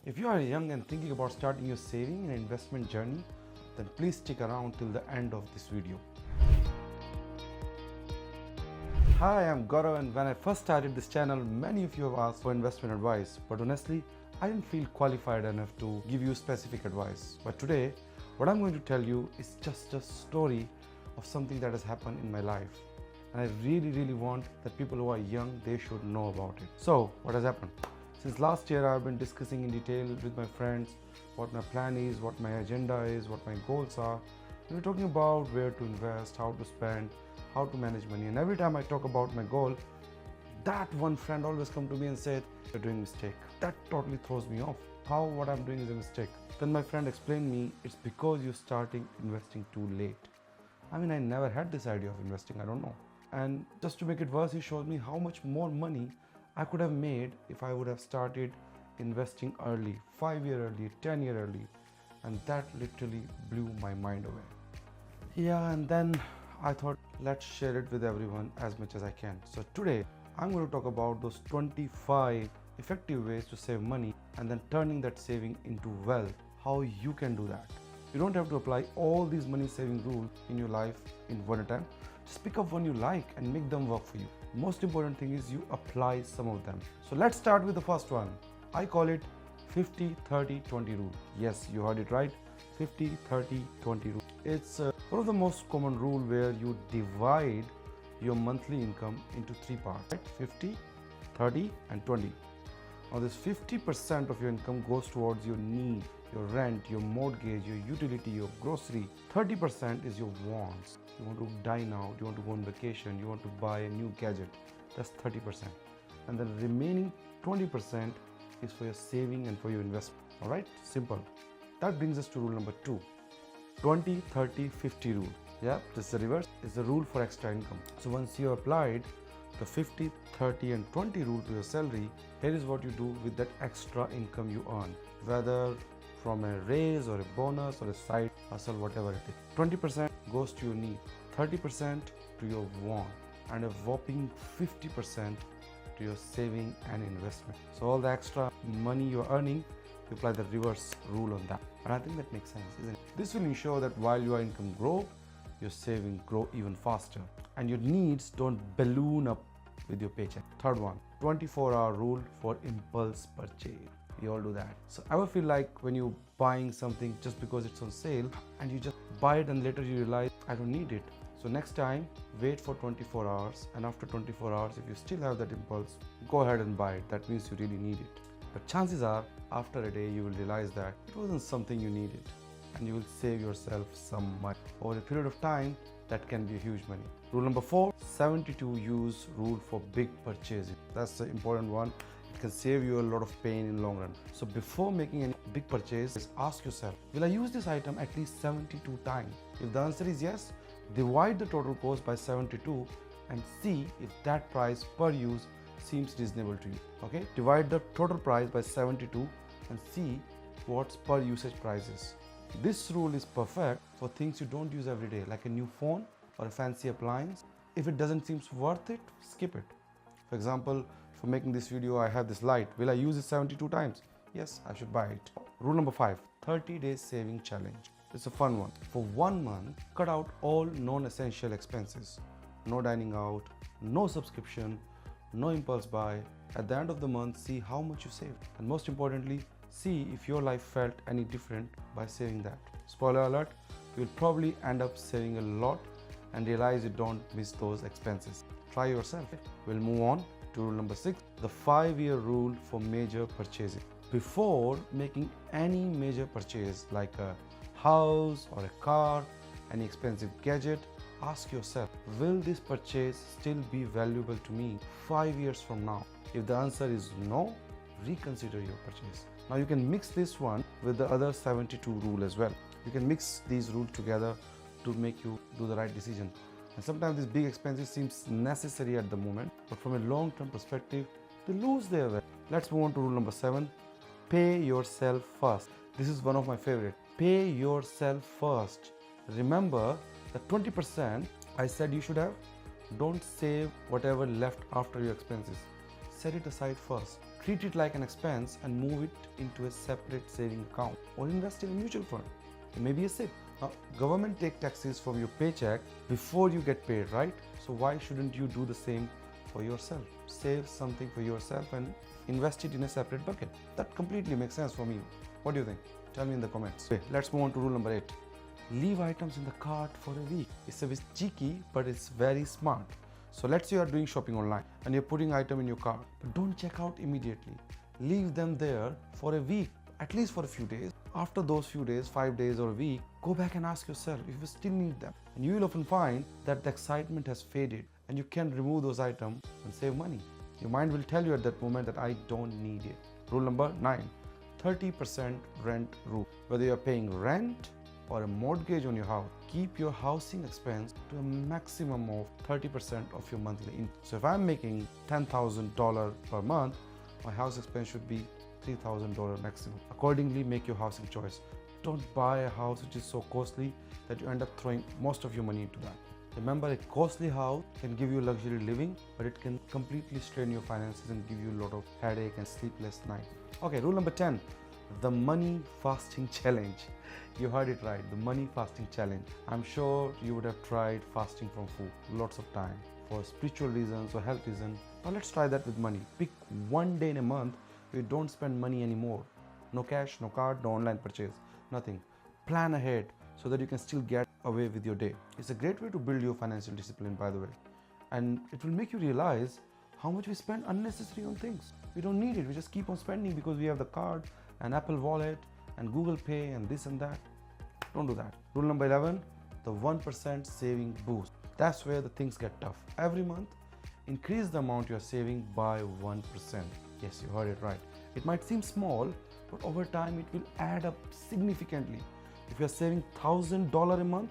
If you are young and thinking about starting your saving and investment journey, then please stick around till the end of this video. Hi, I'm Gaurav, and when I first started this channel, many of you have asked for investment advice, but honestly, I didn't feel qualified enough to give you specific advice. But today, what I'm going to tell you is just a story of something that has happened in my life. And I really want that people who are young, they should know about it. So, what has happened? Since last year, I've been discussing in detail with my friends what my plan is, what my agenda is, what my goals are. We're talking about where to invest, how to spend, how to manage money. And every time I talk about my goal, that one friend always come to me and said, "You're doing a mistake." That totally throws me off. How what I'm doing is a mistake. Then my friend explained me, it's because you're starting investing too late. I mean, I never had this idea of investing, I don't know. And just to make it worse, he showed me how much more money I could have made if I would have started investing early, 5 years early, 10 years early. And that literally blew my mind away. Yeah, and then I thought, let's share it with everyone as much as I can. So today, I'm going to talk about those 25 effective ways to save money and then turning that saving into wealth, how you can do that. You don't have to apply all these money saving rules in your life in one attempt. Just pick up one you like and make them work for you. Most important thing is you apply some of them. So let's start with the first one. I call it 50-30-20 rule. Yes, you heard it right. 50-30-20 rule. It's one of the most common rule where you divide your monthly income into three parts, right? 50, 30 and 20. Now this 50% of your income goes towards your need, your rent, your mortgage, your utility, your grocery. 30% is your wants. You want to dine out, you want to go on vacation, you want to buy a new gadget. That's 30%. And the remaining 20% is for your saving and for your investment. All right, simple. That brings us to rule number 2, 20-30-50 rule. Yeah, this is the reverse. It's the rule for extra income. So once you applied the 50, 30 and 20 rule to your salary, here is what you do with that extra income you earn, whether from a raise or a bonus or a side hustle, whatever it is. 20% goes to your need, 30% to your want, and a whopping 50% to your saving and investment. So all the extra money you're earning, you apply the reverse rule on that. And I think that makes sense, isn't it? This will ensure that while your income grows, your savings grow even faster and your needs don't balloon up with your paycheck. Third one, 24-hour rule for impulse purchase. We all do that. So ever feel like when you're buying something just because it's on sale and you just buy it and later you realize, I don't need it. So next time, wait for 24 hours, and after 24 hours, if you still have that impulse, go ahead and buy it. That means you really need it. But chances are, after a day, you will realize that it wasn't something you needed, and you will save yourself some money. Over a period of time, that can be a huge money. Rule number 4, 72 use rule for big purchases. That's the important one. It can save you a lot of pain in the long run. So before making any big purchase, ask yourself, will I use this item at least 72 times? If the answer is yes, divide the total cost by 72 and see if that price per use seems reasonable to you. Okay, divide the total price by 72 and see what's per usage prices. This rule is perfect for things you don't use every day, like a new phone or a fancy appliance. If it doesn't seem worth it, skip it. For example, for making this video, I have this light. Will I use it 72 times? Yes, I should buy it. Rule number 5, 30 days saving challenge. It's a fun one. For 1 month, cut out all non-essential expenses. No dining out, no subscription, no impulse buy. At the end of the month, see how much you saved. And most importantly, see if your life felt any different by saving that. Spoiler alert, you'll probably end up saving a lot and realize you don't miss those expenses. Try yourself. We'll move on to rule number 6, the 5-year rule for major purchases. Before making any major purchase like a house or a car, any expensive gadget, ask yourself, will this purchase still be valuable to me 5 years from now? If the answer is no, reconsider your purchase. Now you can mix this one with the other 72 rule as well. You can mix these rules together to make you do the right decision. And sometimes these big expenses seems necessary at the moment, but from a long-term perspective, they lose their value. Let's move on to rule number 7, pay yourself first. This is one of my favorite. Pay yourself first. Remember the 20% I said you should have. Don't save whatever left after your expenses. Set it aside first. Treat it like an expense and move it into a separate saving account or invest in a mutual fund. It may be a SIP. Now, government take taxes from your paycheck before you get paid, right? So why shouldn't you do the same for yourself? Save something for yourself and invest it in a separate bucket. That completely makes sense for me. What do you think? Tell me in the comments. Okay, let's move on to rule number 8. Leave items in the cart for a week. It's a bit cheeky, but it's very smart. So let's say you are doing shopping online and you're putting item in your cart, but don't check out immediately. Leave them there for a week, at least for a few days. After those few days, 5 days or a week, go back and ask yourself if you still need them. And you will often find that the excitement has faded and you can remove those items and save money. Your mind will tell you at that moment that I don't need it. Rule number 9, 30% rent rule. Whether you're paying rent or a mortgage on your house, keep your housing expense to a maximum of 30% of your monthly income. So if I'm making $10,000 per month, my house expense should be $3,000 maximum. Accordingly, make your housing choice. Don't buy a house which is so costly that you end up throwing most of your money into that. Remember, a costly house can give you luxury living, but it can completely strain your finances and give you a lot of headache and sleepless night. Okay, rule number 10, the money fasting challenge. You heard it right, the money fasting challenge. I'm sure you would have tried fasting from food lots of time for spiritual reasons or health reasons. Now let's try that with money. Pick one day in a month where you don't spend money anymore. No cash, no card, no online purchase, nothing. Plan ahead so that you can still get away with your day. It's a great way to build your financial discipline, by the way. And it will make you realize how much we spend unnecessarily on things. We don't need it. We just keep on spending because we have the card and Apple Wallet and Google Pay and this and that. Don't do that. Rule number 11, the 1% saving boost. That's where the things get tough. Every month, increase the amount you're saving by 1%. Yes, you heard it right. It might seem small, but over time it will add up significantly. If you're saving $1,000 a month,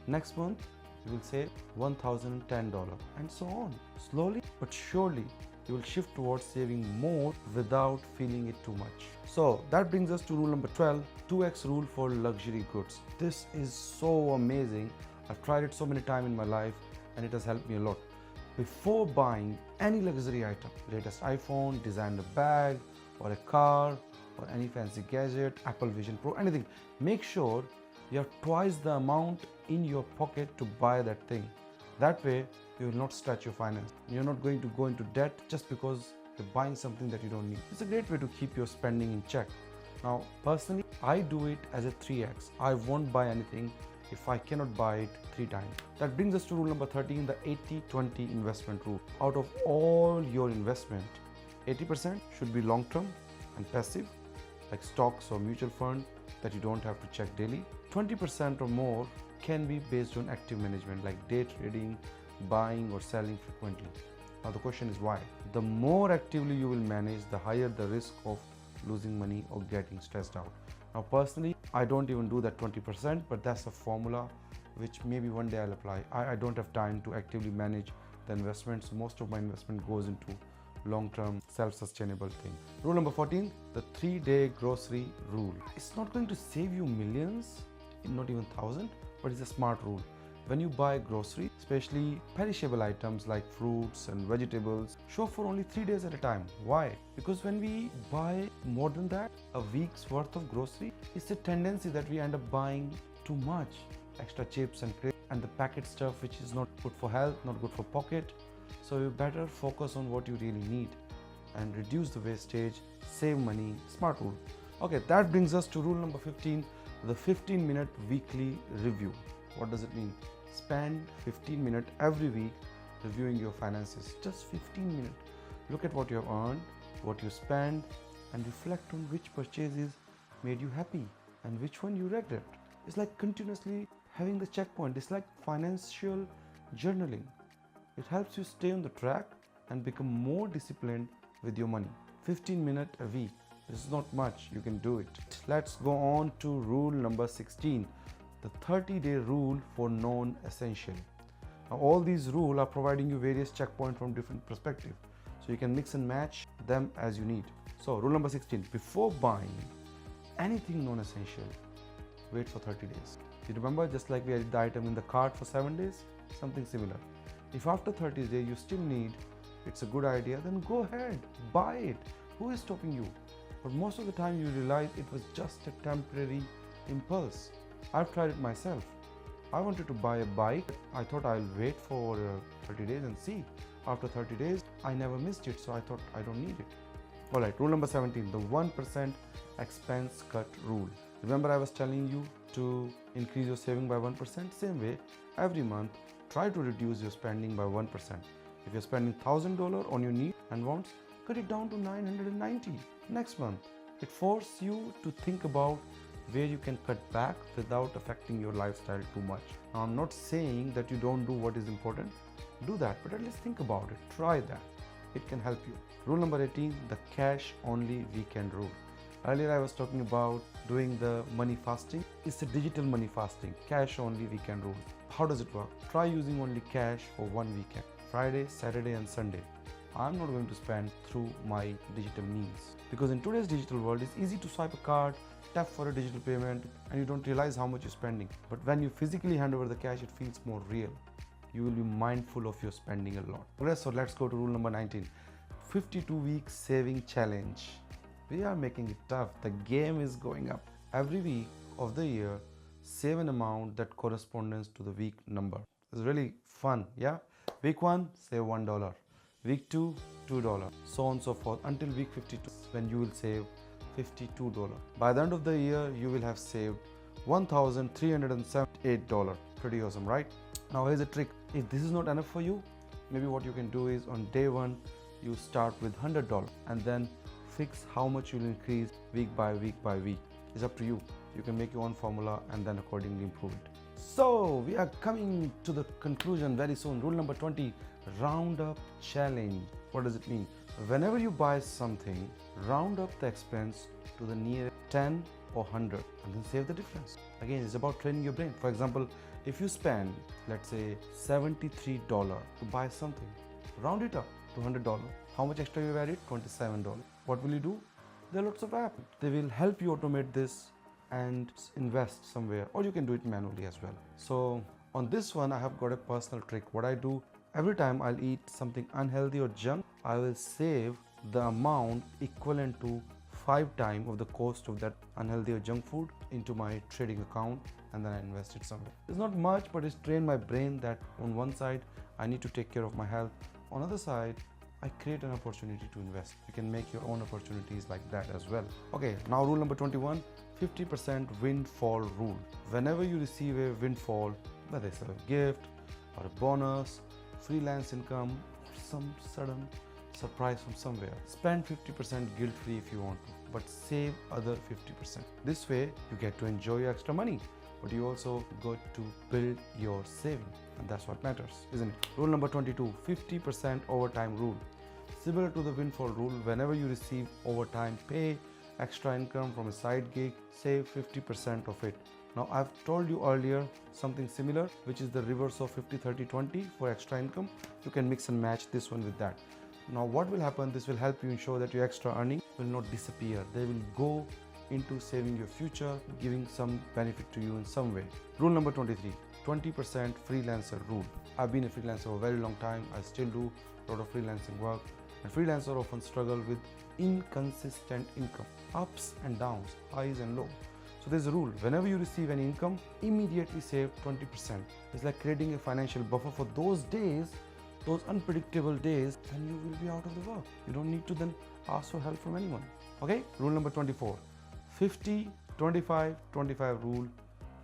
next month you will save $1,010 and so on. Slowly but surely, you will shift towards saving more without feeling it too much. So that brings us to rule number 12, 2x rule for luxury goods. This is so amazing. I've tried it so many times in my life and it has helped me a lot. Before buying any luxury item, latest iPhone, designer bag or a car or any fancy gadget, Apple Vision Pro, anything, make sure you have twice the amount in your pocket to buy that thing. That way, you will not stretch your finance. You're not going to go into debt just because you're buying something that you don't need. It's a great way to keep your spending in check. Now, personally, I do it as a 3x. I won't buy anything if I cannot buy it 3 times. That brings us to rule number 13, the 80-20 investment rule. Out of all your investment, 80% should be long-term and passive, like stocks or mutual fund that you don't have to check daily. 20% or more can be based on active management, like day trading, buying or selling frequently. Now the question is why? The more actively you will manage, the higher the risk of losing money or getting stressed out. Now personally, I don't even do that 20%, but that's a formula which maybe one day I'll apply. I don't have time to actively manage the investment, so most of my investment goes into long-term self-sustainable thing. Rule number 14, the 3-day grocery rule. It's not going to save you millions, not even thousands, but it's a smart rule. When you buy grocery, especially perishable items like fruits and vegetables, shop for only 3 days at a time. Why? Because when we buy more than that, a week's worth of grocery, it's a tendency that we end up buying too much. Extra chips and crisps and the packet stuff which is not good for health, not good for pocket. So you better focus on what you really need and reduce the wastage, save money, smart rule. Okay, that brings us to rule number 15, the 15-minute weekly review. What does it mean? Spend 15 minutes every week reviewing your finances. Just 15 minutes. Look at what you have earned, what you spend, and reflect on which purchases made you happy and which one you regret. It's like continuously having the checkpoint. It's like financial journaling. It helps you stay on the track and become more disciplined with your money. 15 minutes a week. This is not much. You can do it. Let's go on to rule number 16, the 30-day rule for non-essential. Now, all these rules are providing you various checkpoints from different perspectives, so you can mix and match them as you need. So, rule number 16, before buying anything non-essential, wait for 30 days. You remember, just like we added the item in the cart for 7 days, something similar. If after 30 days you still need, it's a good idea, then go ahead, buy it. Who is stopping you? But most of the time you realize it was just a temporary impulse. I've tried it myself. I wanted to buy a bike. I thought I'll wait for 30 days and see. After 30 days, I never missed it, so I thought I don't need it. Alright, rule number 17, the 1% expense cut rule. Remember I was telling you to increase your saving by 1%? Same way, every month, try to reduce your spending by 1%. If you're spending $1,000 on your needs and wants, cut it down to $990 next month. It forces you to think about where you can cut back without affecting your lifestyle too much. Now, I'm not saying that you don't do what is important. Do that, but at least think about it. Try that. It can help you. Rule number 18, the cash only weekend rule. Earlier I was talking about doing the money fasting. It's a digital money fasting, cash only weekend rule. How does it work? Try using only cash for one weekend, Friday, Saturday and Sunday. I'm not going to spend through my digital means, because in today's digital world it's easy to swipe a card, tap for a digital payment and you don't realize how much you're spending. But when you physically hand over the cash, it feels more real. You will be mindful of your spending a lot. Okay, so let's go to rule number 19, 52-week saving challenge. We are making it tough. The game is going up. Every week of the year, save an amount that corresponds to the week number. It's really fun, yeah? Week 1, save $1. Week 2, $2. So on and so forth until week 52, when you will save $52. By the end of the year, you will have saved $1,378. Pretty awesome, right? Now here's a trick. If this is not enough for you, maybe what you can do is on day 1, you start with $100 and then fix how much you'll increase week by week by week. It's up to you. You can make your own formula and then accordingly improve it. So we are coming to the conclusion very soon. Rule number 20, roundup challenge. What does it mean? Whenever you buy something, round up the expense to the nearest 10 or 100 and then save the difference. Again, it's about training your brain. For example, if you spend, let's say $73 to buy something, round it up to $100. How much extra you added? $27. What will you do? There are lots of apps. They will help you automate this and invest somewhere, or you can do it manually as well. So on this one, I have got a personal trick. What I do, every time I'll eat something unhealthy or junk, I will save the amount equivalent to 5 times of the cost of that unhealthy or junk food into my trading account, and then I invest it somewhere. It's not much, but it's trained my brain that on one side I need to take care of my health, on the other side I create an opportunity to invest. You can make your own opportunities like that as well. Okay, now rule number 21, 50% windfall rule. Whenever you receive a windfall, whether it's a gift or a bonus, freelance income, or some sudden surprise from somewhere, spend 50% guilt-free if you want to, but save other 50%. This way you get to enjoy your extra money, but you also got to build your saving, and that's what matters, isn't it? Rule number 22, 50% overtime rule. Similar to the windfall rule, whenever you receive overtime pay, extra income from a side gig, save 50% of it. Now I've told you earlier something similar, which is the reverse of 50-30-20 for extra income. You can mix and match this one with that. Now what will happen, this will help you ensure that your extra earnings will not disappear. They will go into saving your future, giving some benefit to you in some way. Rule number 23, 20% freelancer rule. I've been a freelancer for a very long time. I still do a lot of freelancing work, and freelancers often struggle with inconsistent income, ups and downs, highs and lows. So there's a rule, whenever you receive any income, immediately save 20%. It's like creating a financial buffer for those days, those unpredictable days, when you will be out of the work. You don't need to then ask for help from anyone. Okay, rule number 24, 50, 25, 25 rule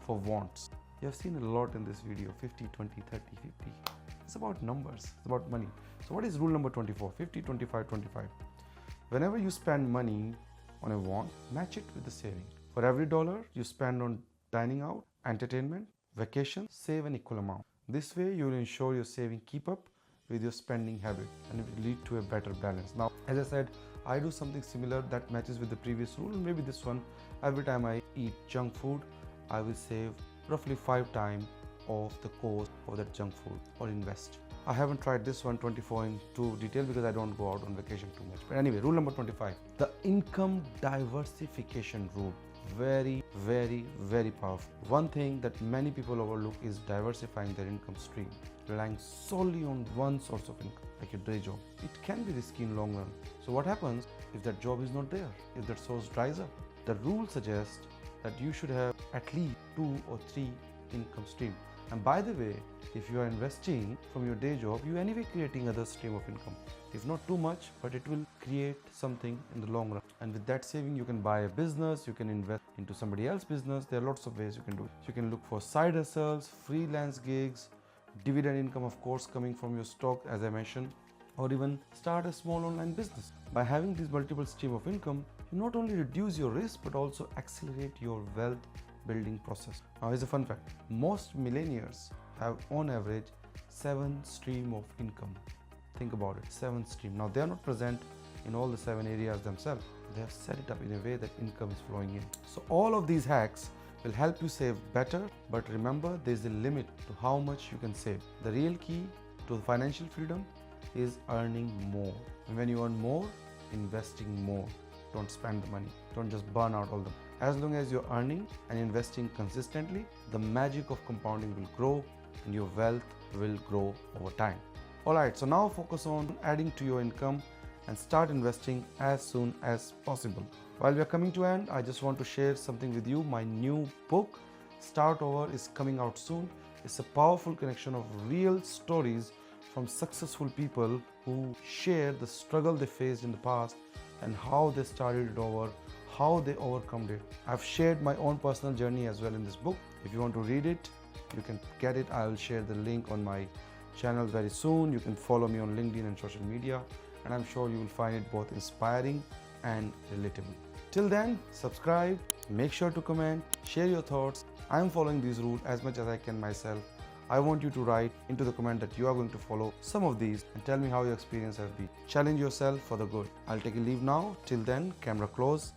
for wants. You have seen a lot in this video, 50, 20, 30, 50. It's about numbers, it's about money. So what is rule number 24, 50, 25, 25? Whenever you spend money on a want, match it with the saving. For every dollar you spend on dining out, entertainment, vacation, save an equal amount. This way you will ensure your saving keep up with your spending habit, and it will lead to a better balance. Now, as I said, I do something similar that matches with the previous rule, maybe this one. Every time I eat junk food, I will save roughly 5 times of the cost of that junk food or invest. I haven't tried this one 24 in too detail because I don't go out on vacation too much. But anyway, rule number 25, the income diversification rule. Very, very, very powerful. One thing that many people overlook is diversifying their income stream. Relying solely on one source of income, like your day job, it can be risky in long run. So what happens, if that job is not there, if that source dries up. The rule suggests that you should have at least 2 or 3 income streams. And by the way, if you are investing from your day job, you anyway creating other stream of income. If not too much, but it will create something in the long run. And with that saving, you can buy a business, you can invest into somebody else's business. There are lots of ways you can do it. You can look for side hustles, freelance gigs, dividend income, of course, coming from your stock, as I mentioned, or even start a small online business. By having these multiple stream of income, you not only reduce your risk, but also accelerate your wealth building process. Now, here's a fun fact. Most millionaires have on average 7 stream of income. Think about it, 7 stream. Now, they are not present in all the 7 areas themselves. They have set it up in a way that income is flowing in. So all of these hacks will help you save better, but remember, there's a limit to how much you can save. The real key to financial freedom is earning more. And when you earn more, investing more. Don't spend the money. Don't just burn out all the money. As long as you're earning and investing consistently, the magic of compounding will grow and your wealth will grow over time. Alright, so now focus on adding to your income and start investing as soon as possible. While we are coming to end, I just want to share something with you. My new book, Start Over, is coming out soon. It's a powerful connection of real stories from successful people who share the struggle they faced in the past and how they started it over, how they overcome it. I've shared my own personal journey as well in this book. If you want to read it, you can get it. I will share the link on my channel very soon. You can follow me on LinkedIn and social media, and I'm sure you will find it both inspiring and relatable. Till then, subscribe, make sure to comment, share your thoughts. I'm following these rules as much as I can myself. I want you to write into the comment that you are going to follow some of these and tell me how your experience has been. Challenge yourself for the good. I'll take a leave now. Till then, camera close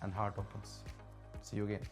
and heart opens. See you again.